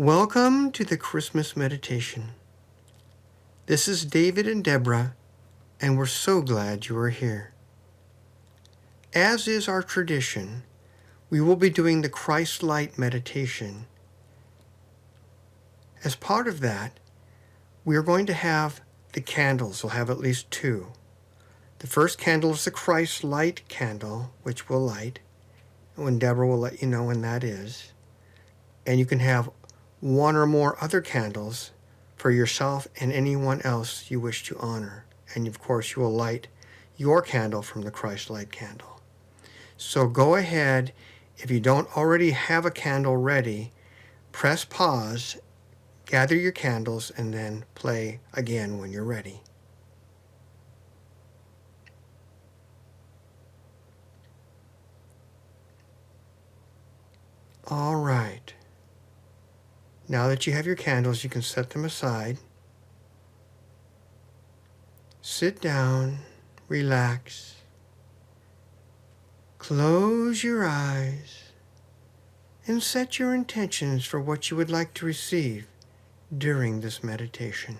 Welcome to the Christmas meditation. This is David and Deborah, and we're so glad you are here. As is our tradition, we will be doing the Christ Light meditation. As part of that, we are going to have the candles. We'll have at least two. The first candle is the Christ Light candle, which we'll light, and Deborah will let you know when that is. And you can have one or more other candles for yourself and anyone else you wish to honor. And of course, you will light your candle from the Christ Light candle. So go ahead, if you don't already have a candle ready, press pause, gather your candles, and then play again when you're ready. All right. Now that you have your candles, you can set them aside. Sit down, relax, close your eyes, and set your intentions for what you would like to receive during this meditation.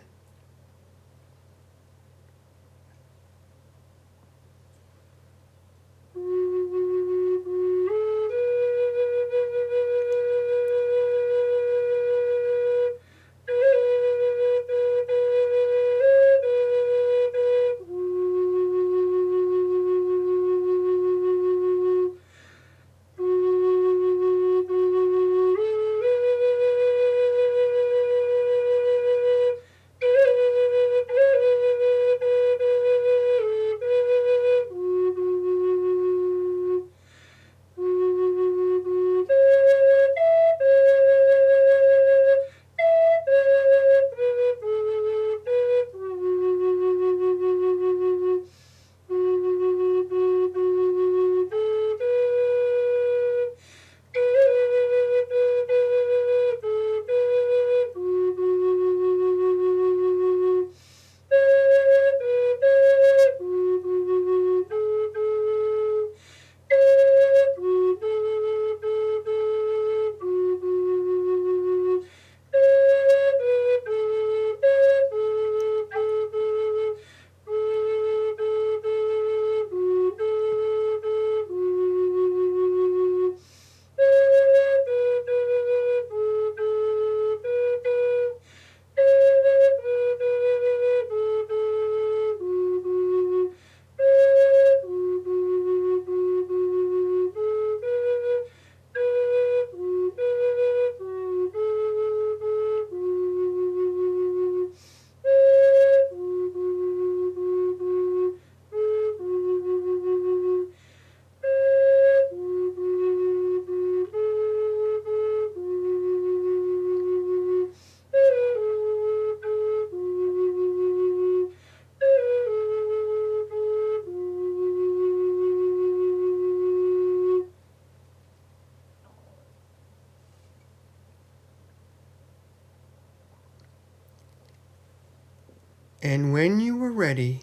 And when you are ready,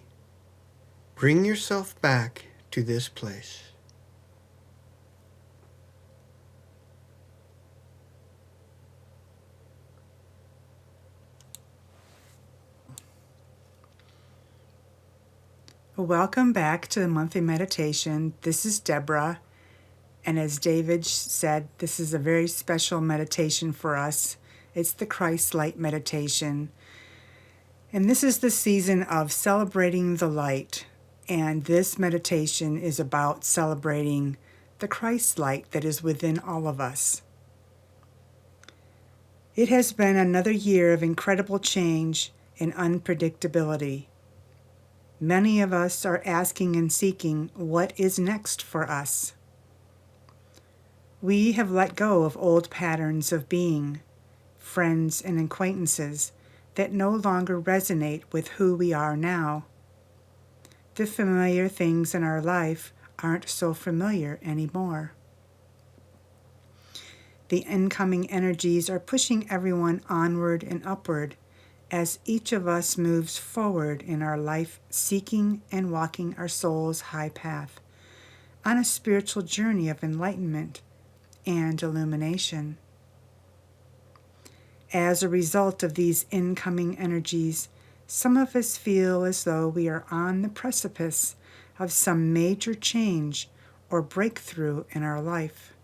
bring yourself back to this place. Welcome back to the monthly meditation. This is Deborah, and as David said, this is a very special meditation for us. It's the Christ Light meditation. And this is the season of celebrating the light. And this meditation is about celebrating the Christ light that is within all of us. It has been another year of incredible change and unpredictability. Many of us are asking and seeking what is next for us. We have let go of old patterns of being, friends and acquaintances that no longer resonate with who we are now. The familiar things in our life aren't so familiar anymore. The incoming energies are pushing everyone onward and upward as each of us moves forward in our life, seeking and walking our soul's high path on a spiritual journey of enlightenment and illumination. As a result of these incoming energies, some of us feel as though we are on the precipice of some major change or breakthrough in our life.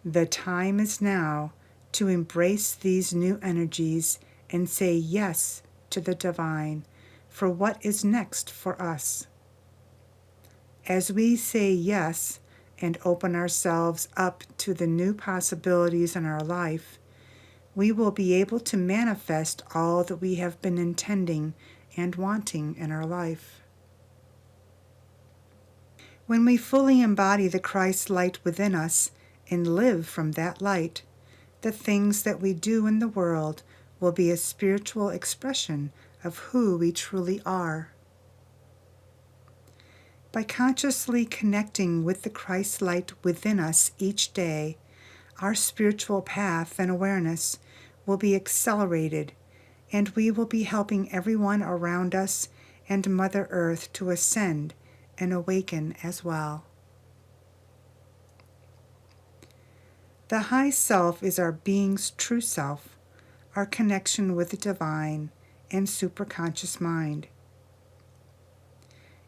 The time is now to embrace these new energies and say yes to the divine for what is next for us. As we say yes and open ourselves up to the new possibilities in our life, we will be able to manifest all that we have been intending and wanting in our life. When we fully embody the Christ light within us and live from that light, the things that we do in the world will be a spiritual expression of who we truly are. By consciously connecting with the Christ light within us each day, our spiritual path and awareness will be accelerated, and we will be helping everyone around us and Mother Earth to ascend and awaken as well. The high self is our being's true self, our connection with the divine and superconscious mind.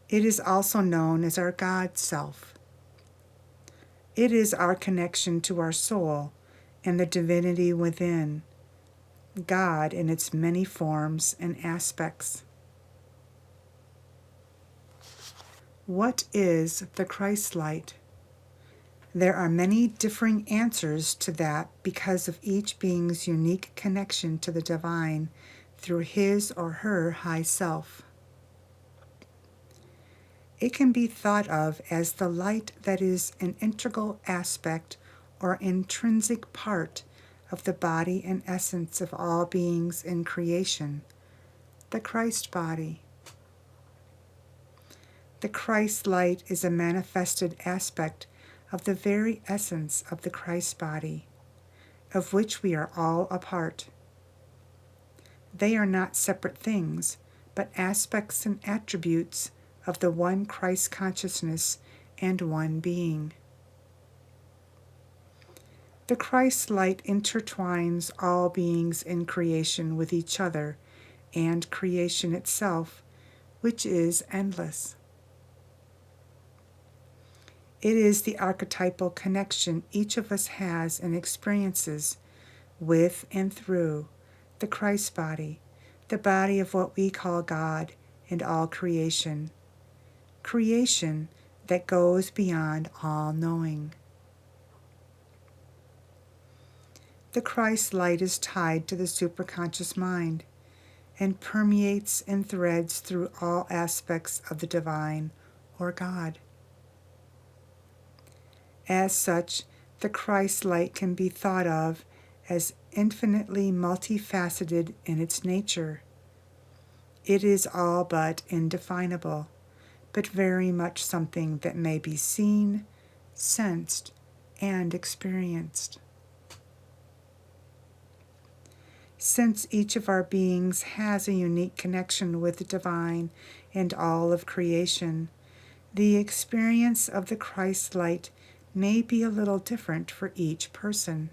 It is also known as our God self. It is our connection to our soul and the divinity within, God in its many forms and aspects. What is the Christ light? There are many differing answers to that because of each being's unique connection to the divine through his or her high self. It can be thought of as the light that is an integral aspect or intrinsic part of the body and essence of all beings in creation, the Christ body. The Christ light is a manifested aspect of the very essence of the Christ body, of which we are all a part. They are not separate things, but aspects and attributes of the one Christ consciousness and one being. The Christ light intertwines all beings in creation with each other and creation itself, which is endless. It is the archetypal connection each of us has and experiences with and through the Christ body, the body of what we call God and all creation. Creation that goes beyond all knowing. The Christ light is tied to the superconscious mind and permeates and threads through all aspects of the divine or God. As such, the Christ light can be thought of as infinitely multifaceted in its nature. It is all but indefinable, but very much something that may be seen, sensed, and experienced. Since each of our beings has a unique connection with the divine and all of creation, the experience of the Christ light may be a little different for each person.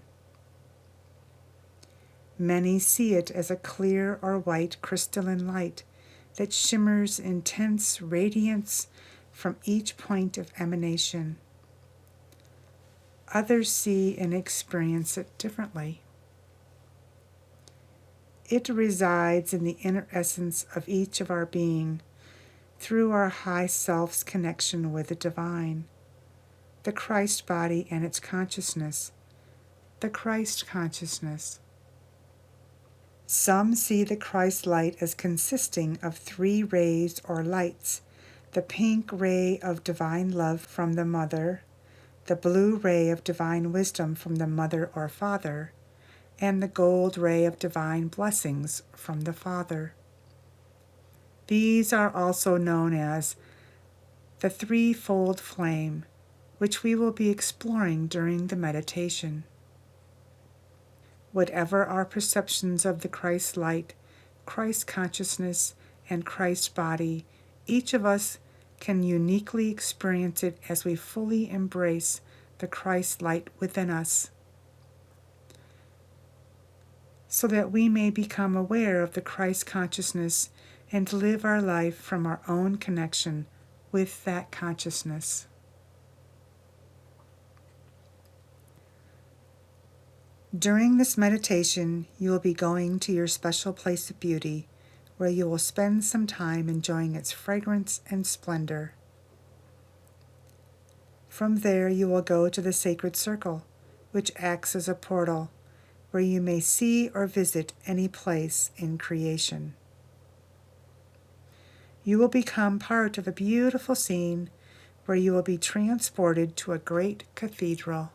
Many see it as a clear or white crystalline light that shimmers intense radiance from each point of emanation. Others see and experience it differently. It resides in the inner essence of each of our being through our high self's connection with the divine, the Christ body and its consciousness, the Christ consciousness. Some see the Christ light as consisting of 3 rays or lights: the pink ray of divine love from the Mother, the blue ray of divine wisdom from the Mother or Father, and the gold ray of divine blessings from the Father. These are also known as the threefold flame, which we will be exploring during the meditation. Whatever our perceptions of the Christ light, Christ consciousness, and Christ body, each of us can uniquely experience it as we fully embrace the Christ light within us. so that we may become aware of the Christ consciousness and live our life from our own connection with that consciousness. During this meditation, you will be going to your special place of beauty, where you will spend some time enjoying its fragrance and splendor. From there, you will go to the sacred circle, which acts as a portal, where you may see or visit any place in creation. You will become part of a beautiful scene where you will be transported to a great cathedral.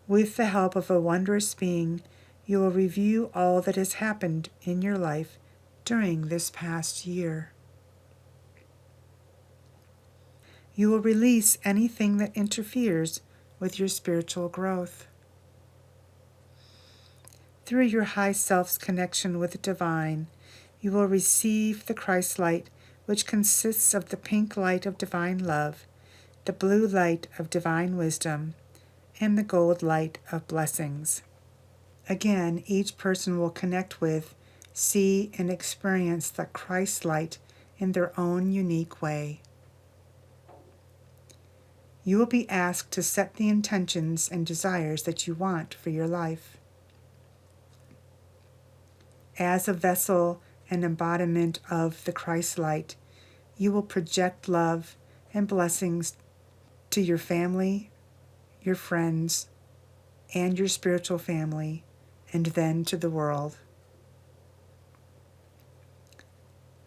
With the help of a wondrous being, you will review all that has happened in your life during this past year. You will release anything that interferes with your spiritual growth. Through your high self's connection with the divine, you will receive the Christ light, which consists of the pink light of divine love, the blue light of divine wisdom, and the gold light of blessings. Again, each person will connect with, see, and experience the Christ light in their own unique way. You will be asked to set the intentions and desires that you want for your life. As a vessel and embodiment of the Christ light, you will project love and blessings to your family, your friends, and your spiritual family, and then to the world.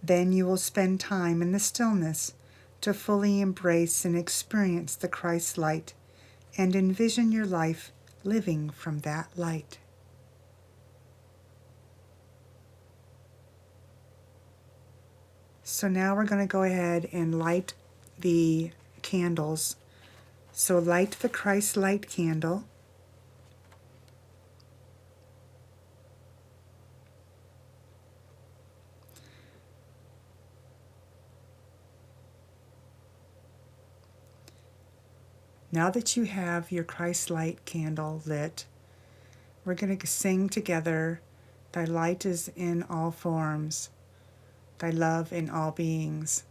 Then you will spend time in the stillness to fully embrace and experience the Christ light and envision your life living from that light. So now we're going to go ahead and light the candles. So light the Christ light candle. Now that you have your Christ light candle lit, we're going to sing together, "Thy light is in all forms, thy love in all beings,"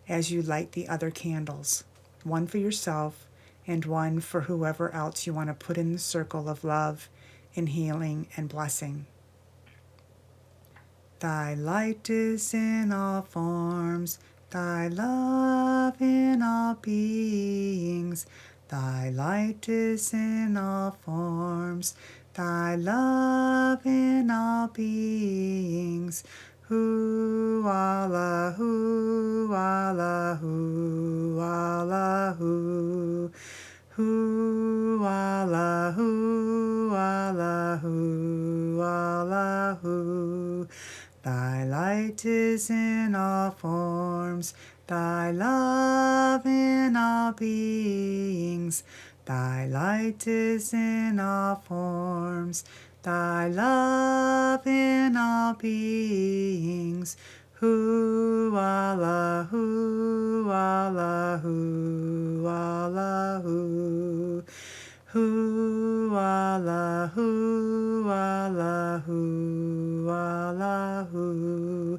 as you light the other candles, one for yourself and one for whoever else you want to put in the circle of love and healing and blessing. Thy light is in all forms, thy love in all beings. Thy light is in all forms, thy love in all beings. Hu Allah, hu Allah, hu Allah, hu. Hu Allah, hu Allah, hu Allah, hu. Thy light is in all forms, thy love in all beings. Thy light is in all forms, thy love in all beings. Hu Allah, hu Allah, hu Allah, hu. Hu Allah, hu Allah, hu Allah, hu.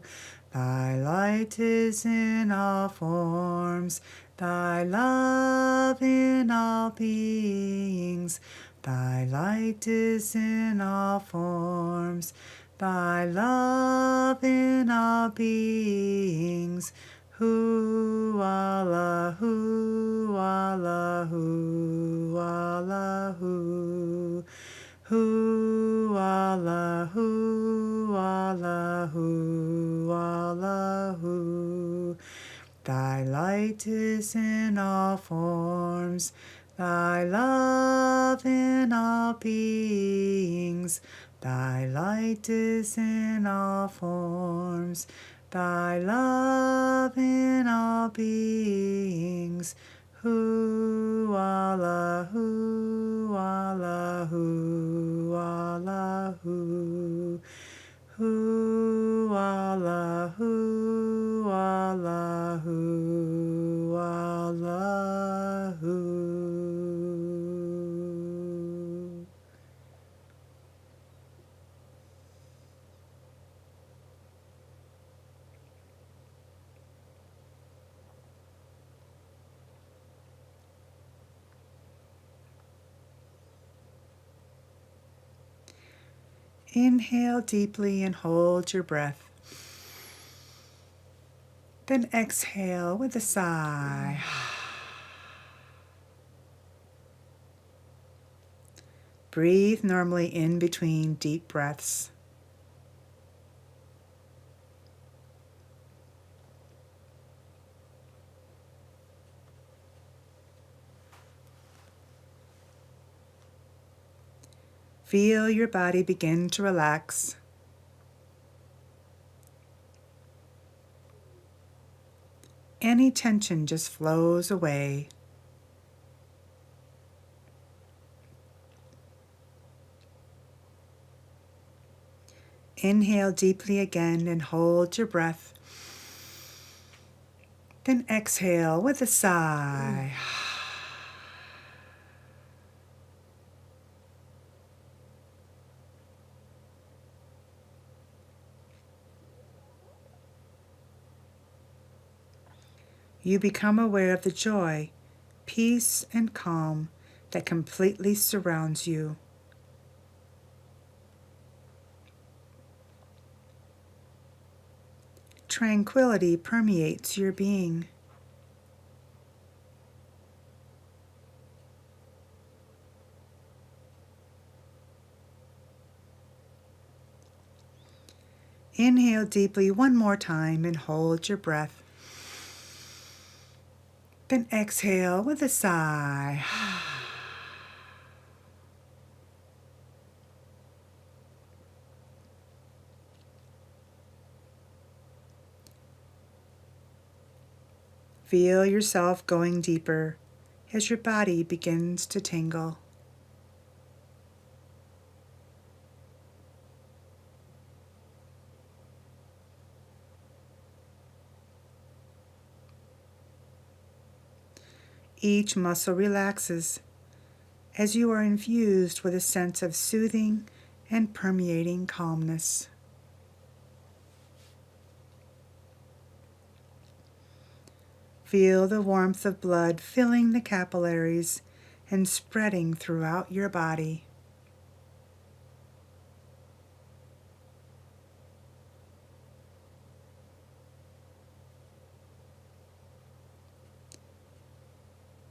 Thy light is in all forms, thy love in all beings. Thy light is in all forms, thy love in all beings. Hu Allah, hu Allah, hu Allah, hu. Hu Allah, hu Allah, hu Allah, hu. Thy light is in all forms, thy love in all beings. Thy light is in all forms, thy love in all beings. Hu Allah, hu Allah, hu Allah, hu. Hu Allah, hu Allah, hu Allah, hu. Inhale deeply and hold your breath. Then exhale with a sigh. Breathe normally in between deep breaths. Feel your body begin to relax. Any tension just flows away. Inhale deeply again and hold your breath. Then exhale with a sigh. You become aware of the joy, peace, and calm that completely surrounds you. Tranquility permeates your being. Inhale deeply one more time and hold your breath. Then exhale with a sigh. Feel yourself going deeper as your body begins to tingle. Each muscle relaxes as you are infused with a sense of soothing and permeating calmness. Feel the warmth of blood filling the capillaries and spreading throughout your body.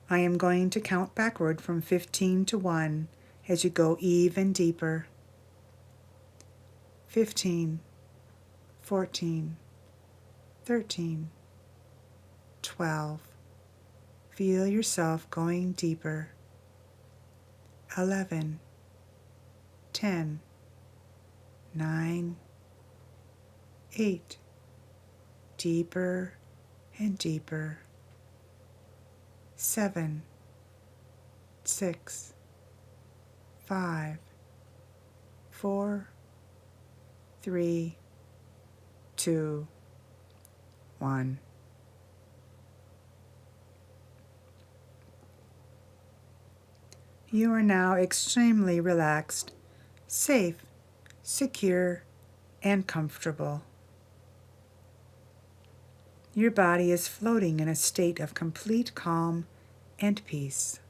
I am going to count backward from 15 to 1 as you go even deeper. 15, 14, 13, 12. Feel yourself going deeper. 11, 10, 9, 8. Deeper and deeper. 7, 6, 5, 4, 3, 2, 1. You are now extremely relaxed, safe, secure, and comfortable. Your body is floating in a state of complete calm and peace.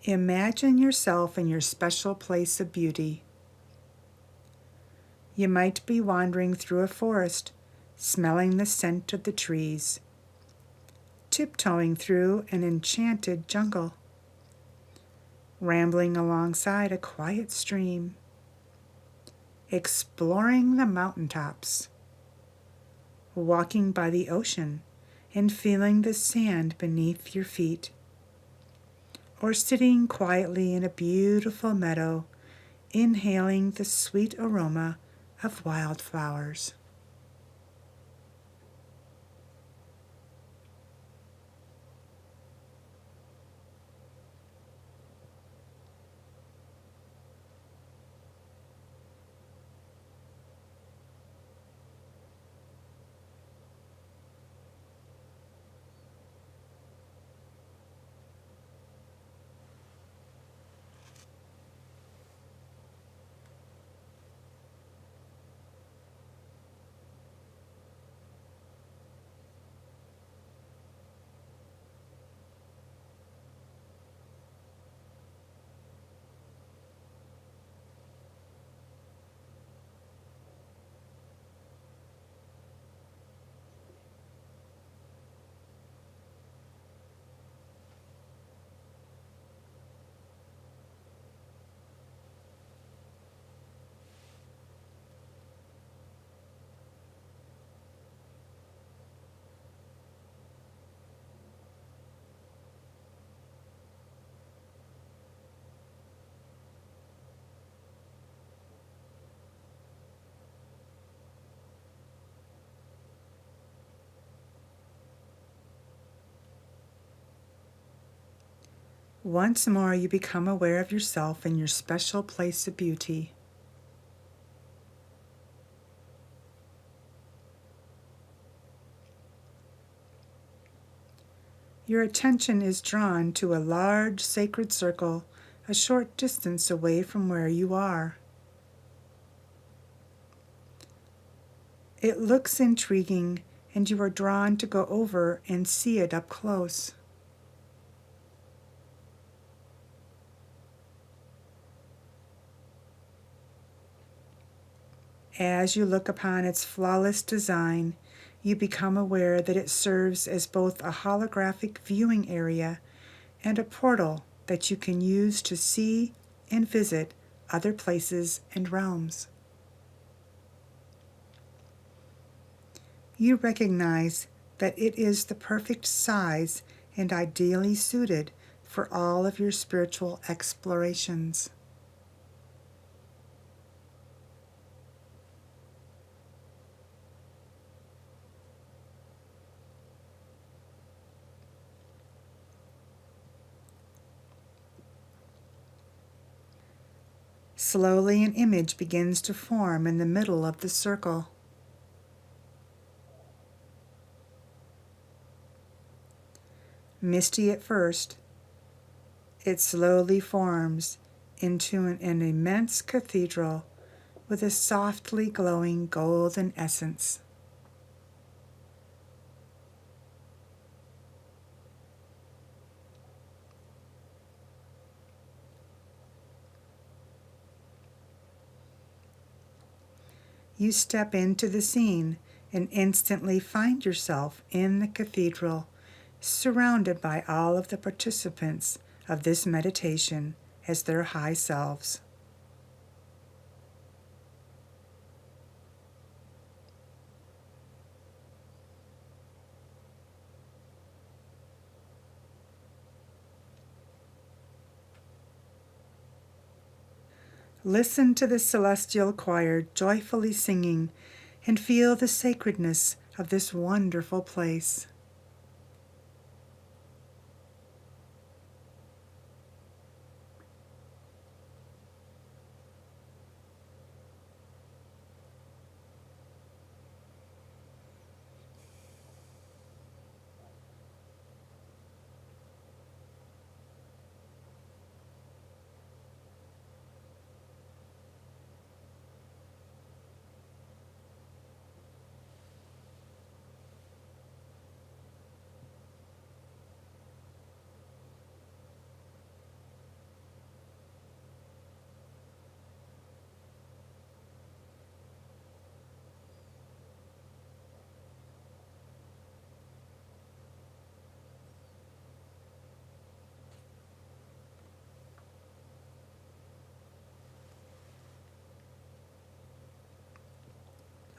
Imagine yourself in your special place of beauty. You might be wandering through a forest, smelling the scent of the trees, tiptoeing through an enchanted jungle, rambling alongside a quiet stream, exploring the mountaintops, walking by the ocean and feeling the sand beneath your feet, or sitting quietly in a beautiful meadow, inhaling the sweet aroma of wildflowers. Once more, you become aware of yourself in your special place of beauty. Your attention is drawn to a large sacred circle a short distance away from where you are. It looks intriguing, and you are drawn to go over and see it up close. As you look upon its flawless design, you become aware that it serves as both a holographic viewing area and a portal that you can use to see and visit other places and realms. You recognize that it is the perfect size and ideally suited for all of your spiritual explorations. Slowly, an image begins to form in the middle of the circle. Misty at first, it slowly forms into an immense cathedral with a softly glowing golden essence. You step into the scene and instantly find yourself in the cathedral, surrounded by all of the participants of this meditation as their high selves. Listen to the celestial choir joyfully singing and feel the sacredness of this wonderful place.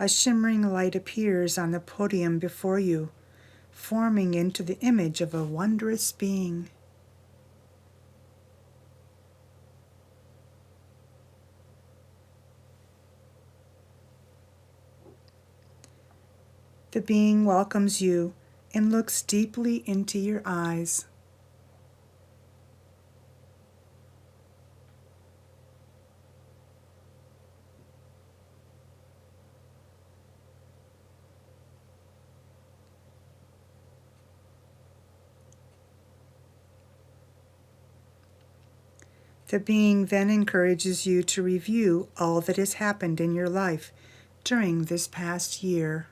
A shimmering light appears on the podium before you, forming into the image of a wondrous being. The being welcomes you and looks deeply into your eyes. The being then encourages you to review all that has happened in your life during this past year.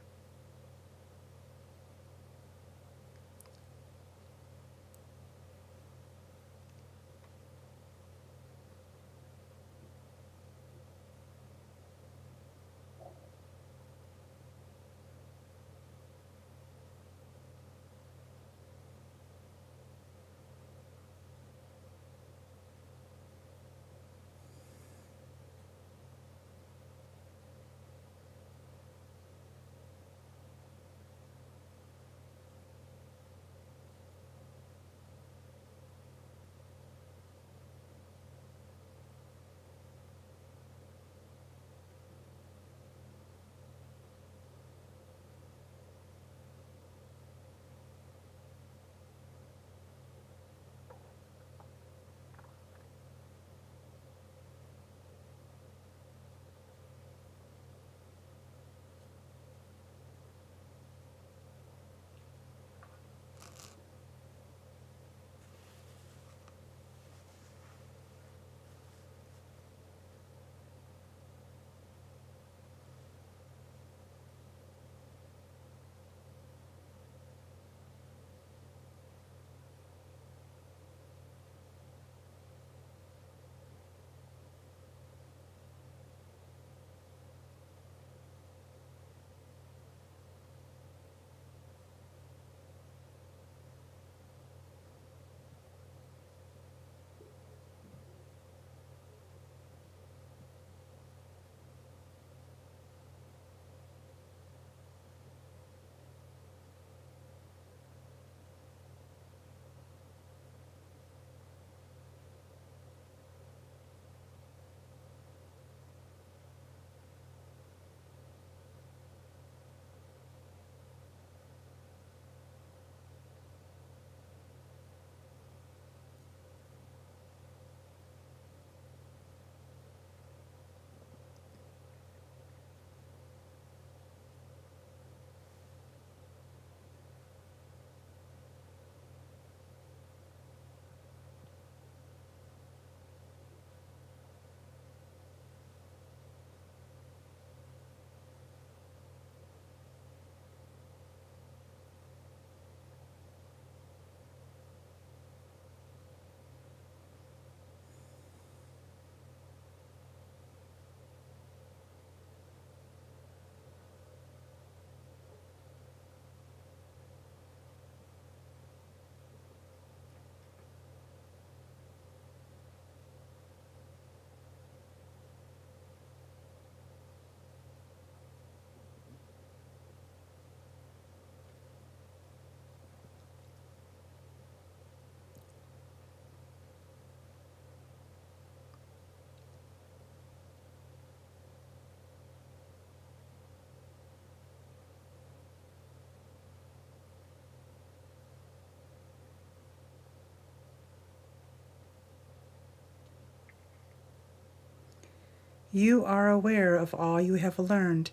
You are aware of all you have learned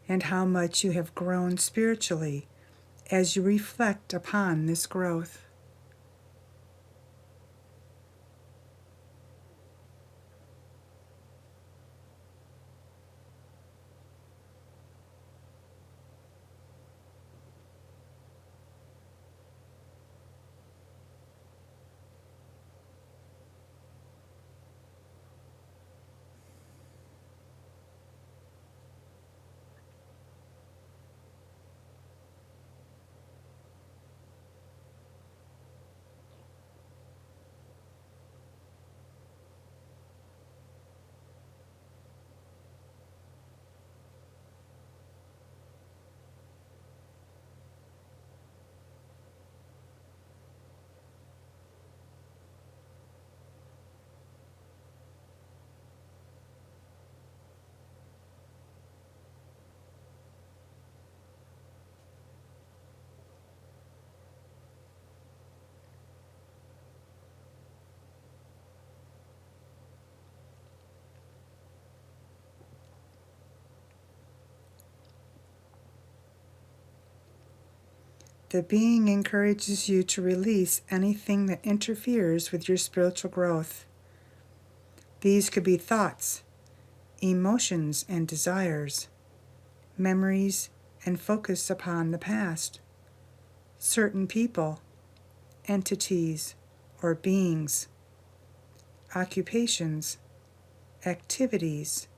and how much you have grown spiritually as you reflect upon this growth. The being encourages you to release anything that interferes with your spiritual growth. These could be thoughts, emotions and desires, memories and focus upon the past, certain people, entities, or beings, occupations, activities,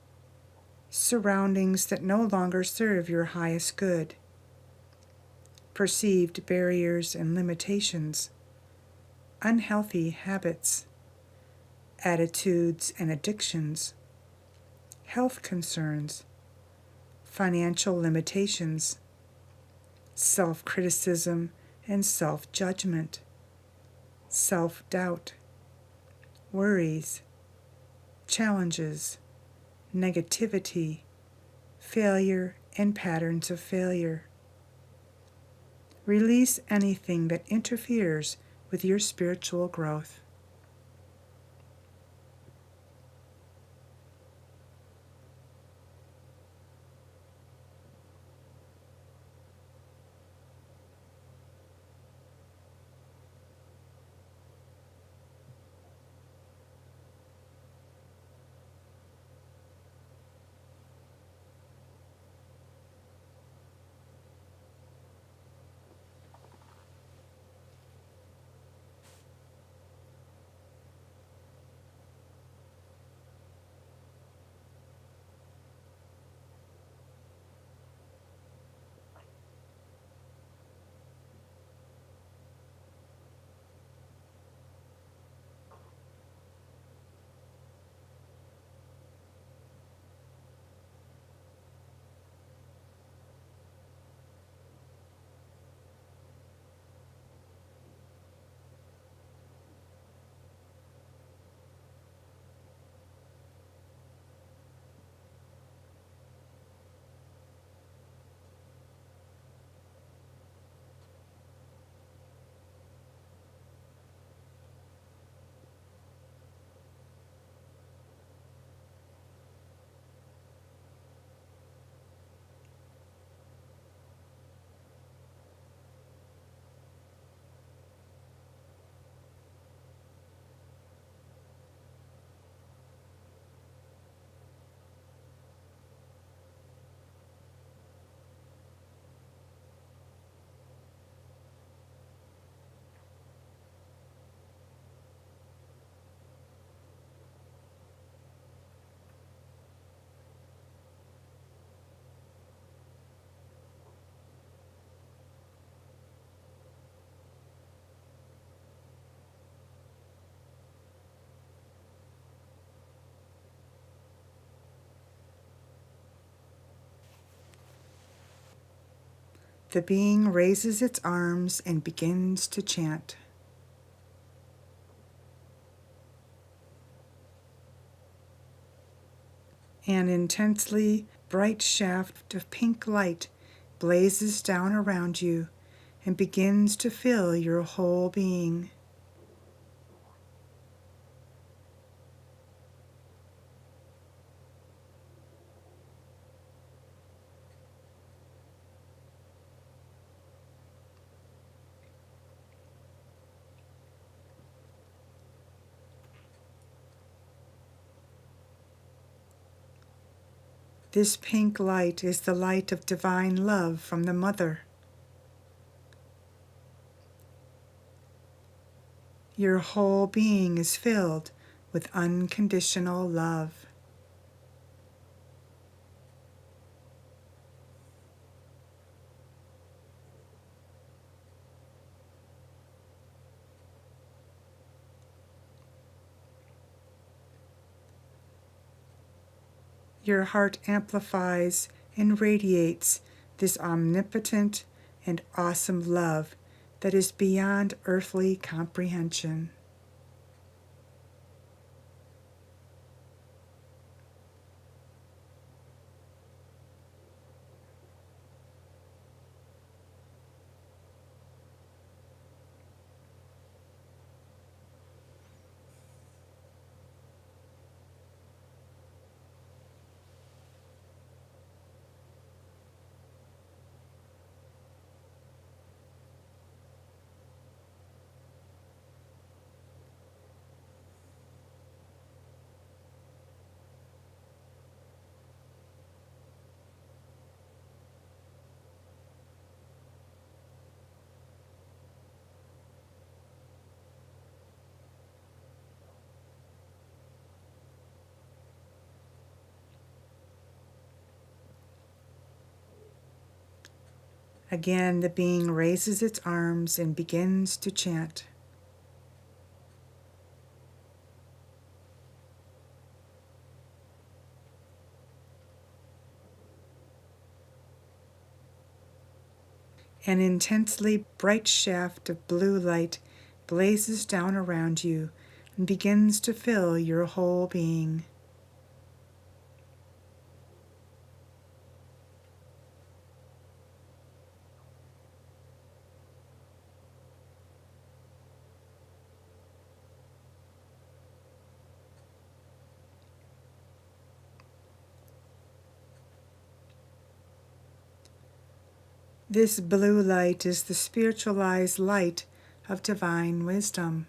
surroundings that no longer serve your highest good, perceived barriers and limitations, unhealthy habits, attitudes and addictions, health concerns, financial limitations, self-criticism and self-judgment, self-doubt, worries, challenges, negativity, failure, and patterns of failure. Release anything that interferes with your spiritual growth. The being raises its arms and begins to chant. An intensely bright shaft of pink light blazes down around you and begins to fill your whole being. This pink light is the light of divine love from the Mother. Your whole being is filled with unconditional love. Your heart amplifies and radiates this omnipotent and awesome love that is beyond earthly comprehension. Again, the being raises its arms and begins to chant. An intensely bright shaft of blue light blazes down around you and begins to fill your whole being. This blue light is the spiritualized light of divine wisdom.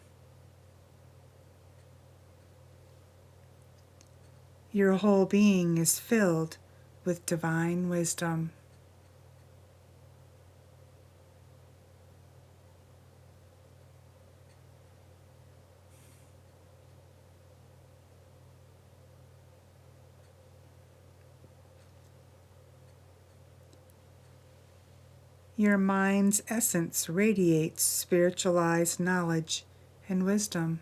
Your whole being is filled with divine wisdom. Your mind's essence radiates spiritualized knowledge and wisdom.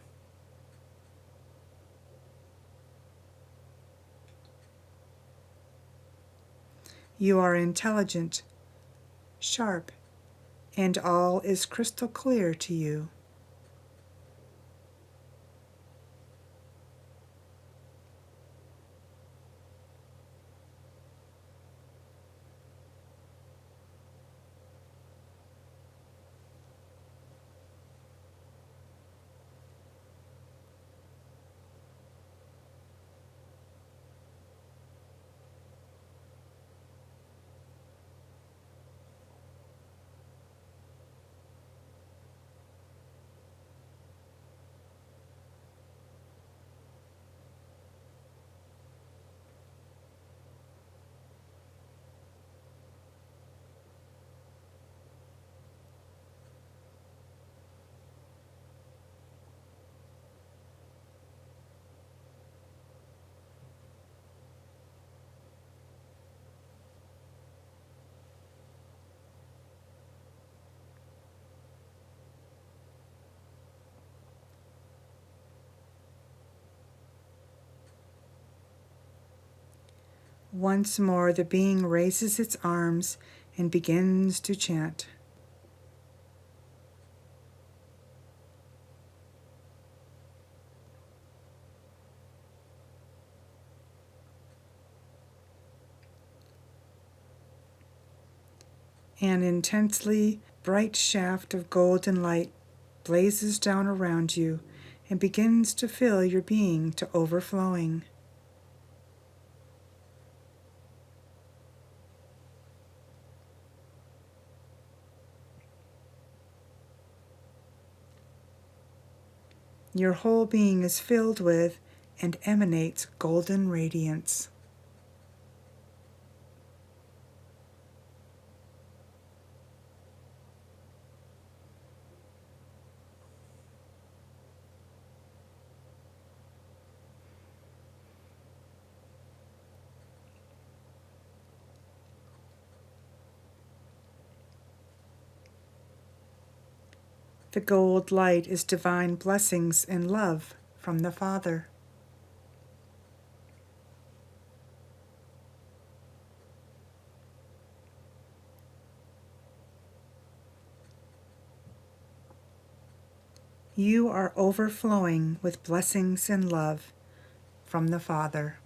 You are intelligent, sharp, and all is crystal clear to you. Once more, the being raises its arms and begins to chant. An intensely bright shaft of golden light blazes down around you and begins to fill your being to overflowing. Your whole being is filled with and emanates golden radiance. The gold light is divine blessings and love from the Father. You are overflowing with blessings and love from the Father.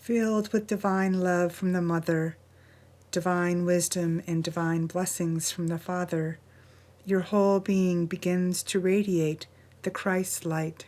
Filled with divine love from the Mother, divine wisdom and divine blessings from the Father, your whole being begins to radiate the Christ light.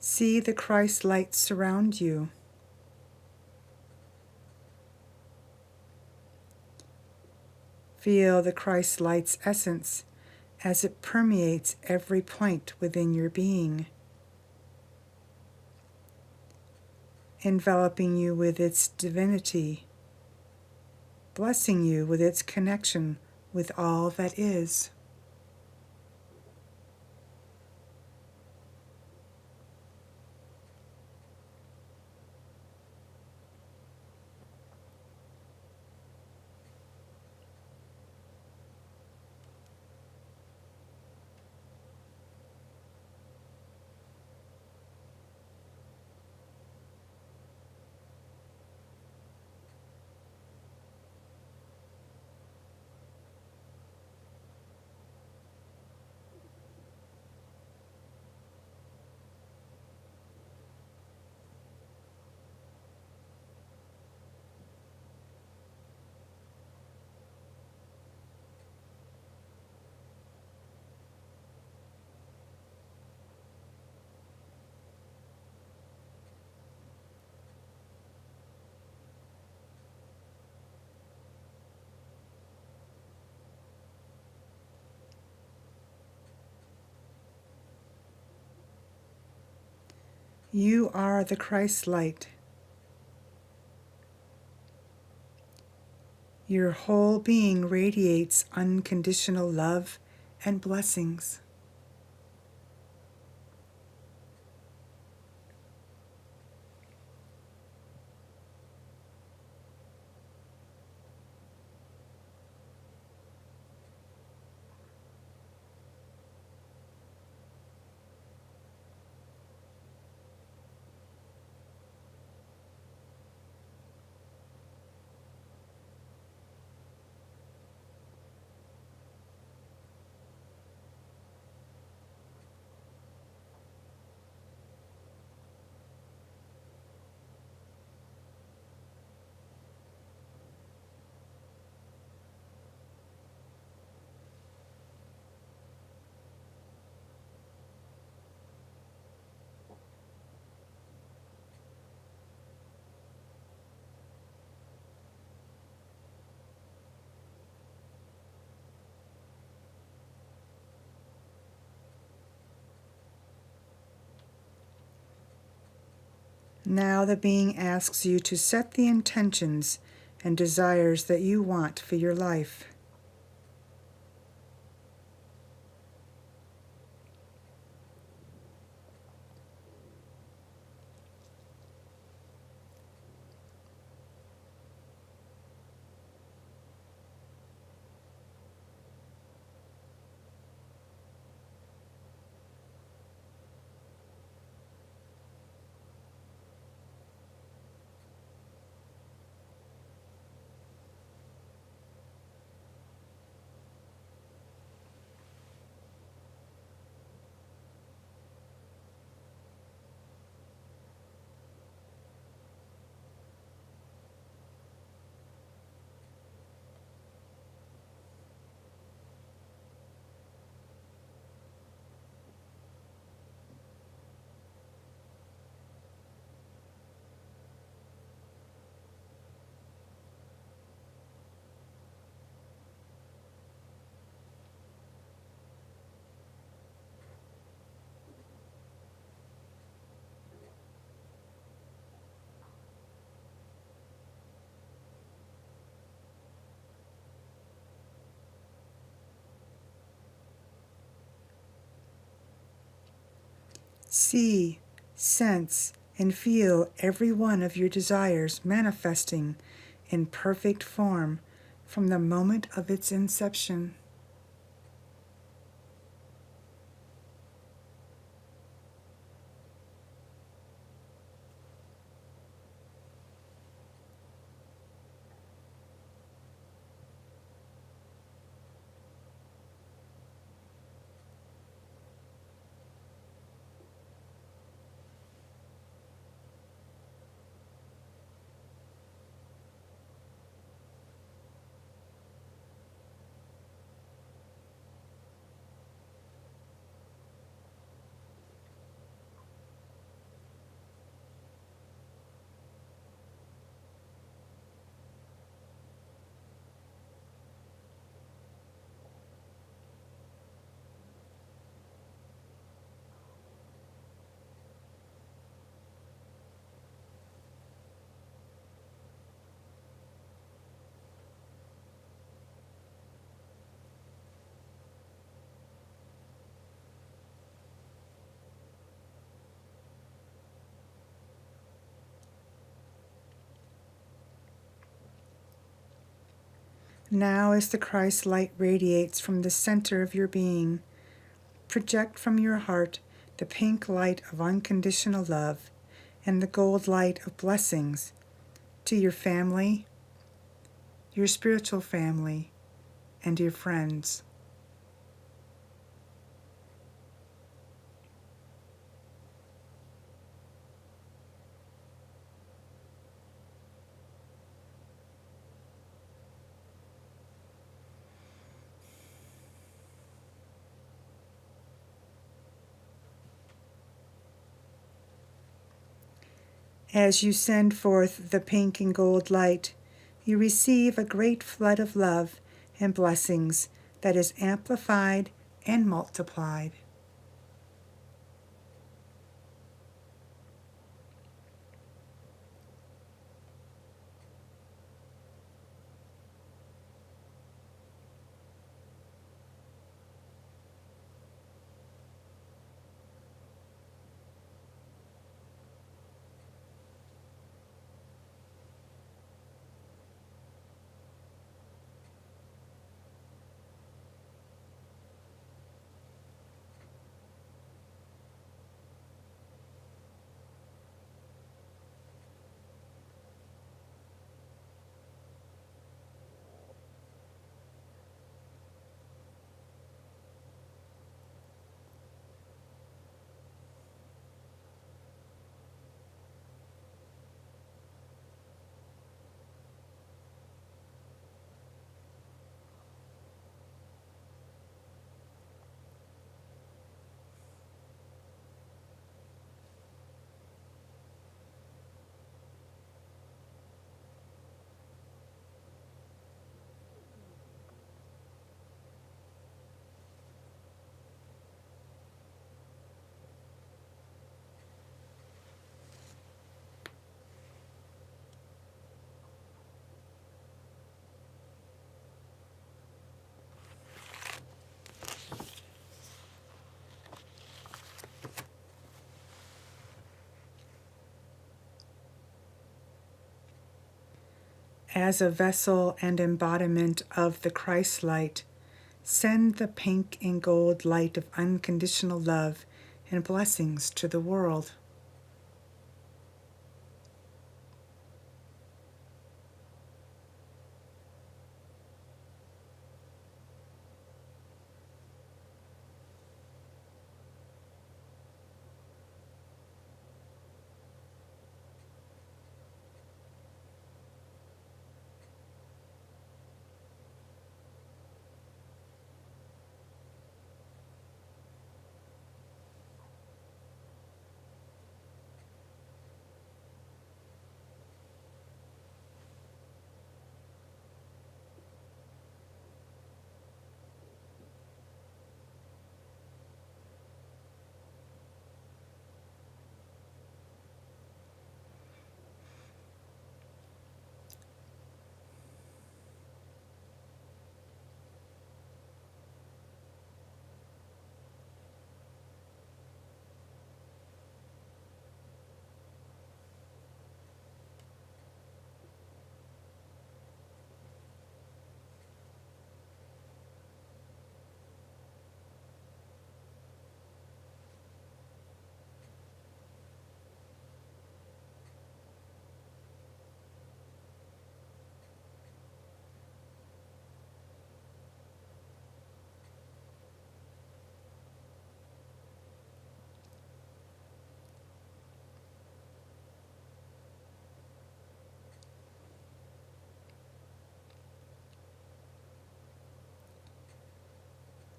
See the Christ light surround you. Feel the Christ light's essence as it permeates every point within your being, enveloping you with its divinity, blessing you with its connection with all that is. You are the Christ light. Your whole being radiates unconditional love and blessings. Now the being asks you to set the intentions and desires that you want for your life. See, sense, and feel every one of your desires manifesting in perfect form from the moment of its inception. Now, as the Christ light radiates from the center of your being, project from your heart the pink light of unconditional love and the gold light of blessings to your family, your spiritual family, and your friends. As you send forth the pink and gold light, you receive a great flood of love and blessings that is amplified and multiplied. As a vessel and embodiment of the Christ light, send the pink and gold light of unconditional love and blessings to the world.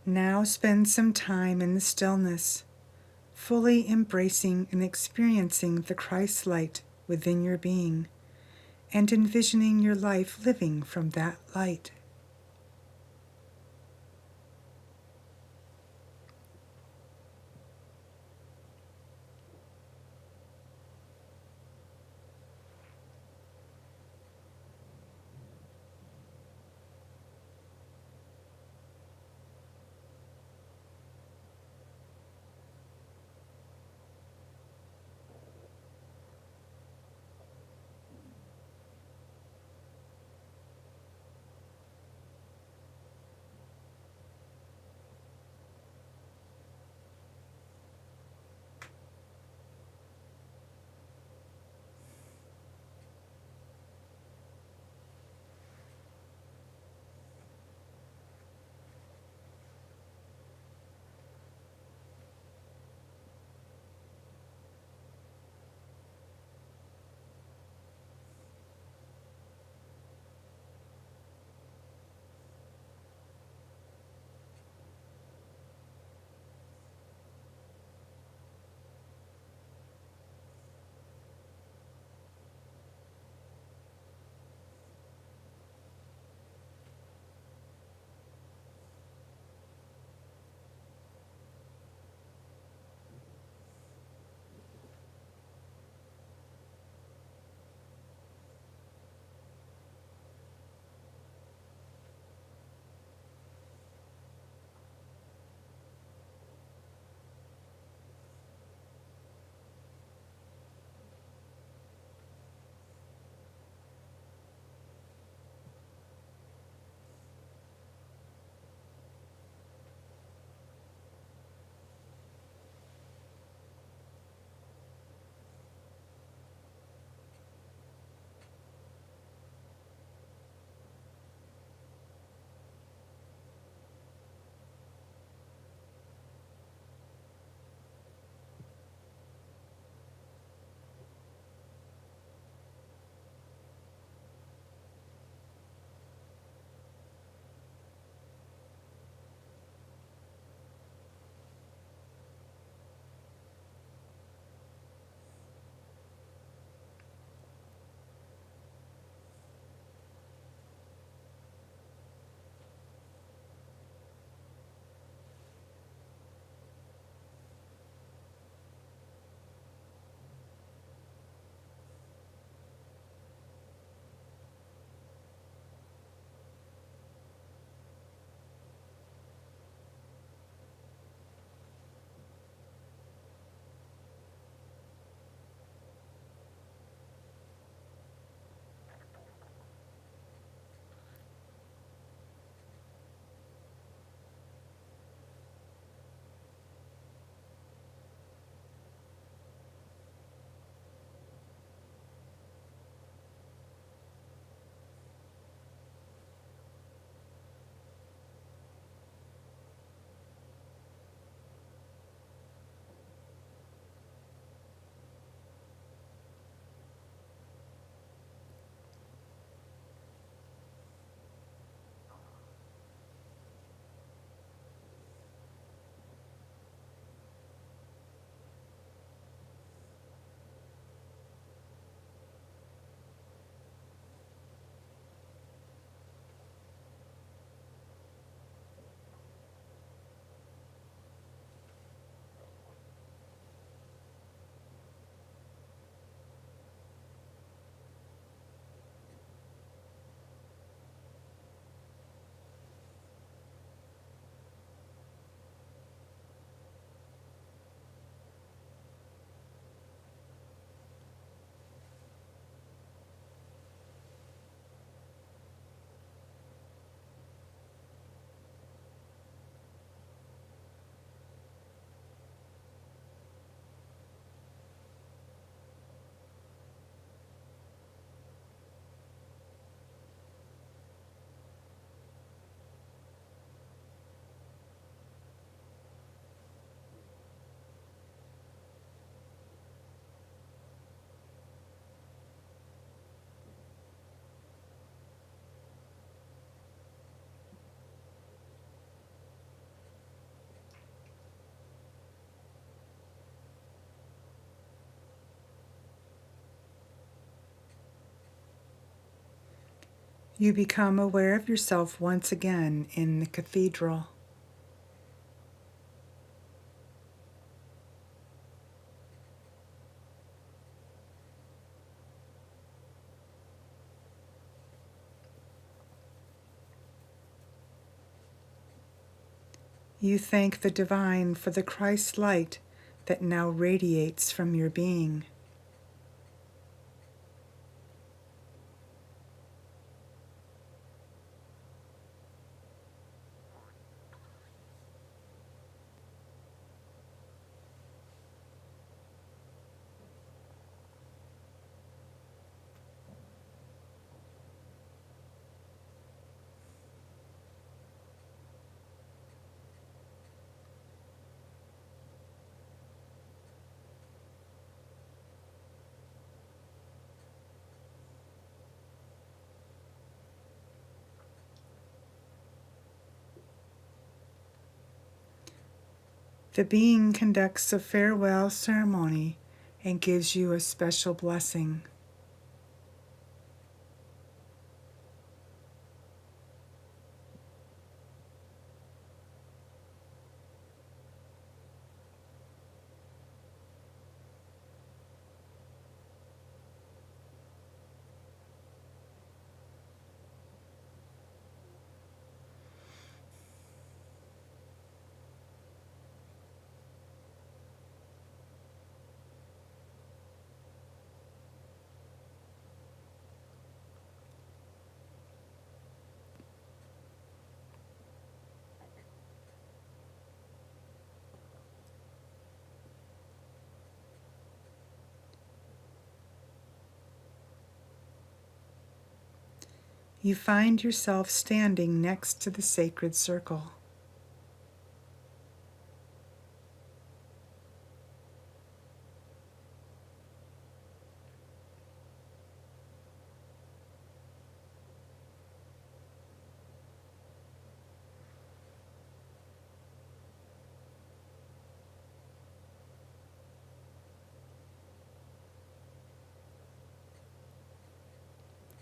Now spend some time in the stillness, fully embracing and experiencing the Christ light within your being, and envisioning your life living from that light. You become aware of yourself once again in the cathedral. You thank the divine for the Christ light that now radiates from your being. The being conducts a farewell ceremony and gives you a special blessing. You find yourself standing next to the sacred circle.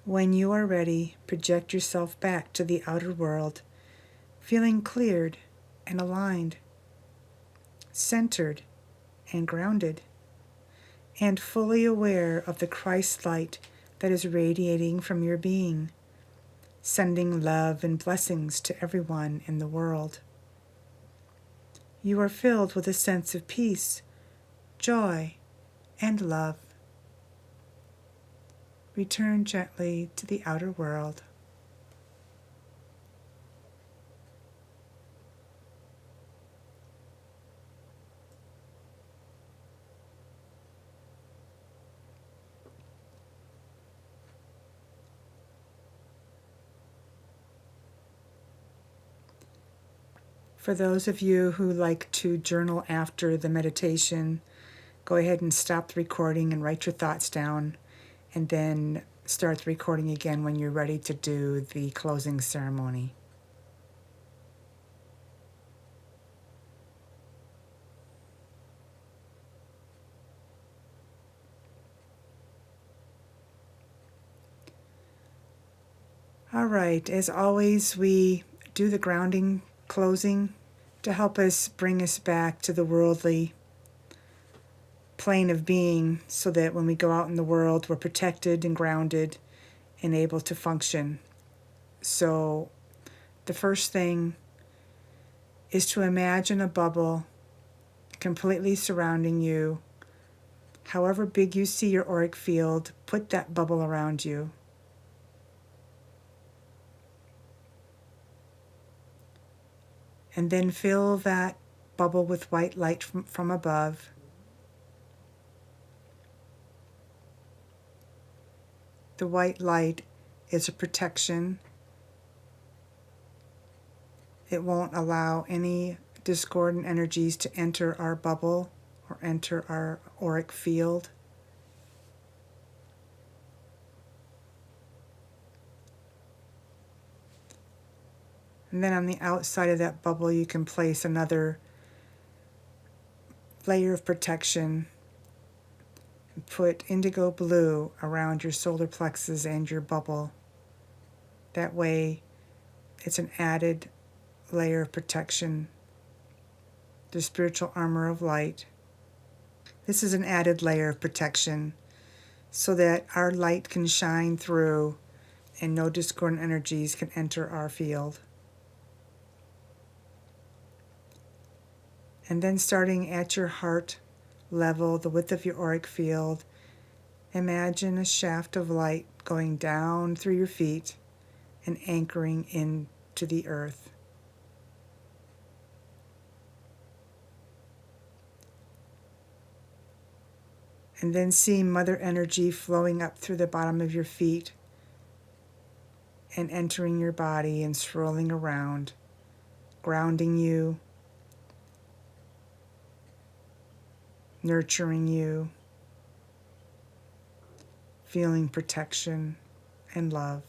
When you are ready, project yourself back to the outer world, feeling cleared and aligned, centered and grounded, and fully aware of the Christ light that is radiating from your being, sending love and blessings to everyone in the world. You are filled with a sense of peace, joy, and love. Return gently to the outer world. For those of you who like to journal after the meditation, go ahead and stop the recording and write your thoughts down, and then start the recording again when you're ready to do the closing ceremony. All right, as always, we do the grounding closing to help us bring us back to the worldly plane of being so that when we go out in the world, we're protected and grounded and able to function. So the first thing is to imagine a bubble completely surrounding you. However big you see your auric field, put that bubble around you. And then fill that bubble with white light from above. The white light is a protection. It won't allow any discordant energies to enter our bubble or enter our auric field. And then on the outside of that bubble, you can place another layer of protection. Put indigo blue around your solar plexus and your bubble. That way, it's an added layer of protection. The spiritual armor of light. This is an added layer of protection so that our light can shine through and no discordant energies can enter our field. And then starting at your heart level, the width of your auric field, imagine a shaft of light going down through your feet and anchoring into the earth. And then see Mother Energy flowing up through the bottom of your feet and entering your body and swirling around, grounding you, nurturing you, feeling protection and love.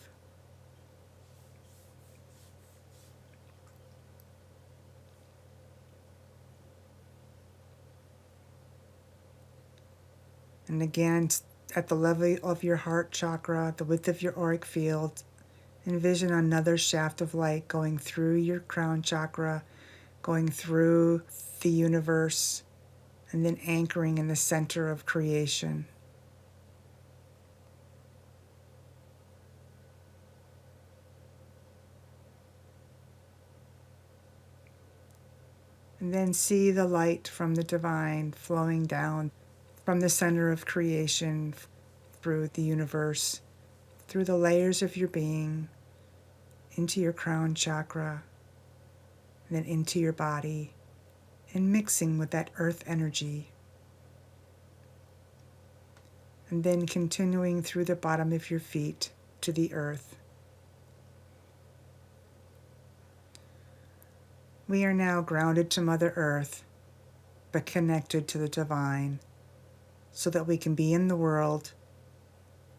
And again, at the level of your heart chakra, the width of your auric field, envision another shaft of light going through your crown chakra, going through the universe, and then anchoring in the center of creation. And then see the light from the divine flowing down from the center of creation through the universe, through the layers of your being, into your crown chakra, and then into your body, and mixing with that earth energy. And then continuing through the bottom of your feet to the earth. We are now grounded to Mother Earth, but connected to the divine, so that we can be in the world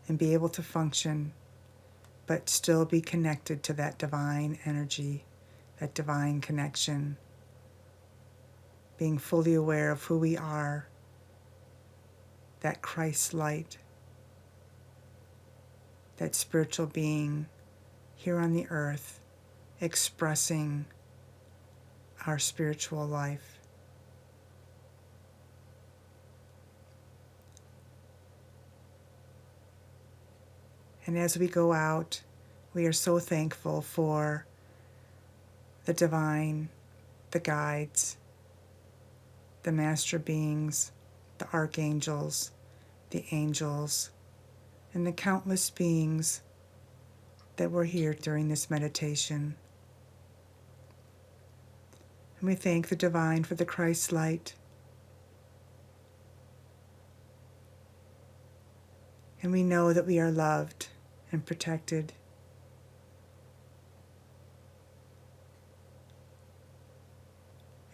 and be able to function, but still be connected to that divine energy, that divine connection, being fully aware of who we are, that Christ light, that spiritual being here on the earth, expressing our spiritual life. And as we go out, we are so thankful for the divine, the guides, the master beings, the archangels, the angels, and the countless beings that were here during this meditation. And we thank the divine for the Christ light. And we know that we are loved and protected.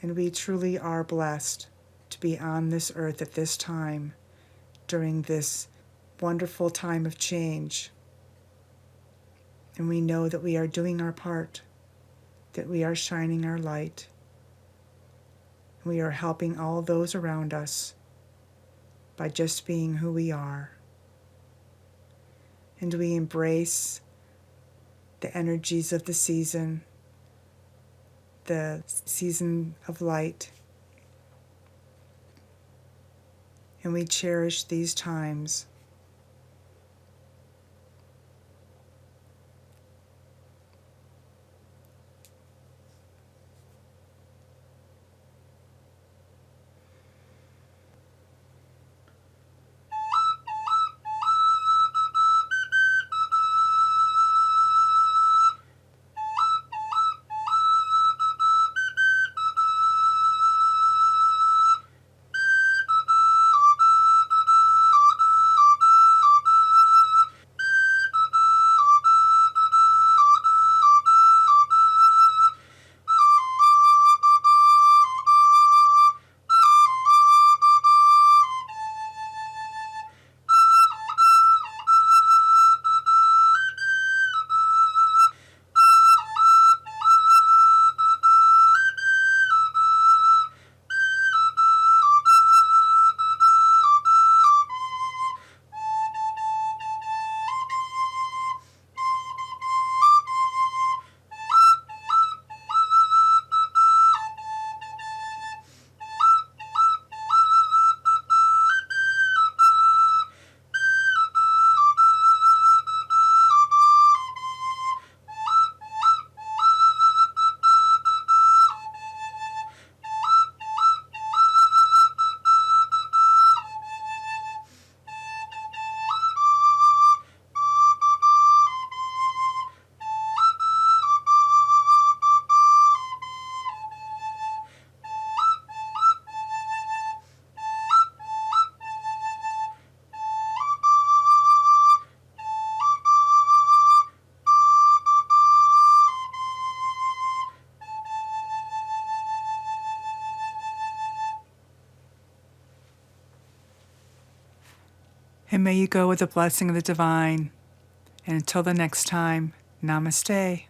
And we truly are blessed to be on this earth at this time, during this wonderful time of change. And we know that we are doing our part, that we are shining our light. We are helping all those around us by just being who we are. And we embrace the energies of the season of light. And we cherish these times. And may you go with the blessing of the divine. And until the next time, namaste.